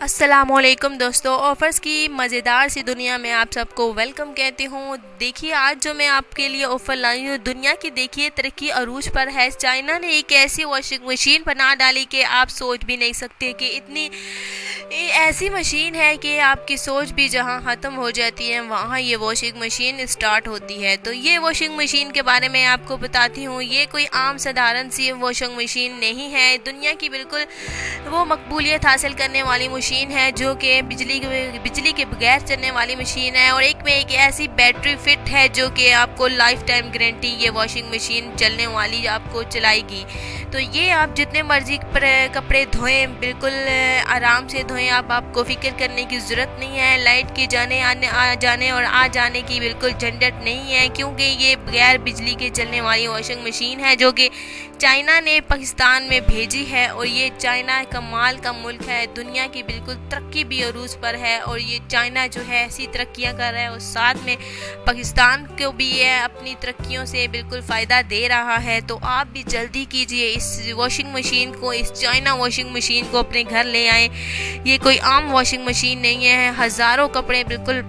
अस्सलामुअलैकुम दोस्तों, ऑफ़र्स की मज़ेदार सी दुनिया में आप सबको वेलकम कहती हूँ। देखिए, आज जो मैं आपके लिए ऑफ़र लाई हूँ, दुनिया की देखिए तरक्की अरूज पर है। चाइना ने एक ऐसी वॉशिंग मशीन बना डाली कि आप सोच भी नहीं सकते कि इतनी ऐसी मशीन है कि आपकी सोच भी जहाँ ख़त्म हो जाती है वहाँ ये वॉशिंग मशीन स्टार्ट होती है। तो ये वॉशिंग मशीन के बारे में आपको बताती हूँ। ये कोई आम साधारण सी वॉशिंग मशीन नहीं है, दुनिया की बिल्कुल वो मकबूलियत हासिल करने वाली मशीन है जो कि बिजली के बगैर चलने वाली मशीन है और एक में एक ऐसी बैटरी फिट है जो कि आपको लाइफ टाइम गारंटी ये वॉशिंग मशीन चलने वाली आपको चलाएगी। तो ये आप जितने मर्जी कपड़े धोएं बिल्कुल आराम से धोएं। आपको फिक्र करने की ज़रूरत नहीं है, लाइट की जाने और आ जाने की बिल्कुल झंझट नहीं है, क्योंकि ये बगैर बिजली के चलने वाली वॉशिंग मशीन है जो कि चाइना ने पाकिस्तान में भेजी है। और ये चाइना कमाल का मुल्क है, दुनिया की बिल्कुल तरक्की भी अरूज पर है और ये चाइना जो है ऐसी तरक्कियां कर रहा है और साथ में पाकिस्तान को भी ये अपनी तरक्कियों से बिल्कुल फ़ायदा दे रहा है। तो आप भी जल्दी कीजिए, इस वॉशिंग मशीन को, इस चाइना वॉशिंग मशीन को अपने घर ले आएँ। ये कोई आम वॉशिंग मशीन नहीं है, हज़ारों कपड़े बिल्कुल।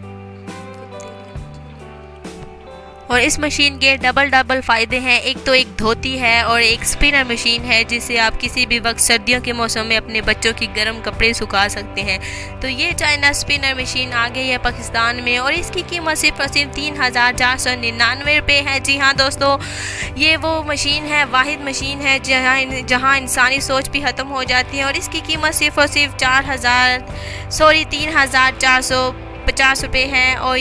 और इस मशीन के डबल फ़ायदे हैं। एक तो एक धोती है और एक स्पिनर मशीन है जिससे आप किसी भी वक्त सर्दियों के मौसम में अपने बच्चों की गर्म कपड़े सुखा सकते हैं। तो ये चाइना स्पिनर मशीन आ गई है पाकिस्तान में और इसकी कीमत सिर्फ और सिर्फ 3,499 रुपये है। जी हाँ दोस्तों, ये वो मशीन है, वाहिद मशीन है जहाँ इंसानी सोच भी ख़त्म हो जाती है और इसकी कीमत सिर्फ और सिर्फ 3,450 रुपये है। और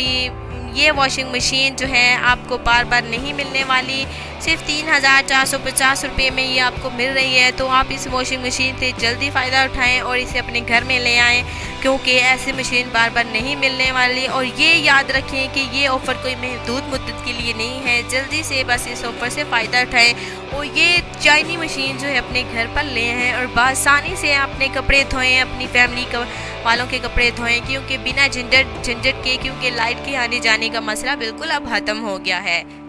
ये वॉशिंग मशीन जो है आपको बार बार नहीं मिलने वाली, सिर्फ 3,450 रुपये में ये आपको मिल रही है। तो आप इस वॉशिंग मशीन से जल्दी फ़ायदा उठाएं और इसे अपने घर में ले आएं, क्योंकि ऐसी मशीन बार बार नहीं मिलने वाली। और ये याद रखें कि ये ऑफ़र कोई महदूद मुद्दत के लिए नहीं है, जल्दी से बस इस ऑफ़र से फ़ायदा उठाएं और ये चाइनी मशीन जो है अपने घर पर ले आएँ और बआसानी से अपने कपड़े धोएं, अपनी फैमिली वालों के कपड़े धोएं, क्योंकि बिना झंझट के, क्योंकि लाइट के आने जाने का मसला बिल्कुल अब ख़त्म हो गया है।